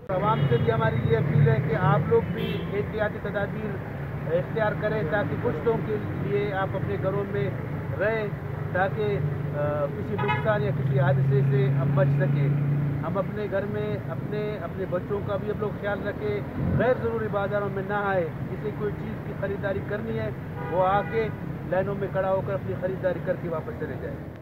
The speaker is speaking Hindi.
आवाम से भी हमारी ये अपील है कि आप लोग भी एहतियाती तदाबीर इख्तियार करें ताकि कुछ लोगों के लिए आप अपने घरों में रहें ताकि किसी नुकसान या किसी हादसे से हम बच सकें। हम अपने घर में अपने अपने बच्चों का भी हम लोग ख्याल रखें, गैर ज़रूरी बाज़ारों में ना आए। जिसे कोई चीज़ की ख़रीदारी करनी है वो आके लाइनों में खड़ा होकर अपनी ख़रीदारी करके वापस चले जाए।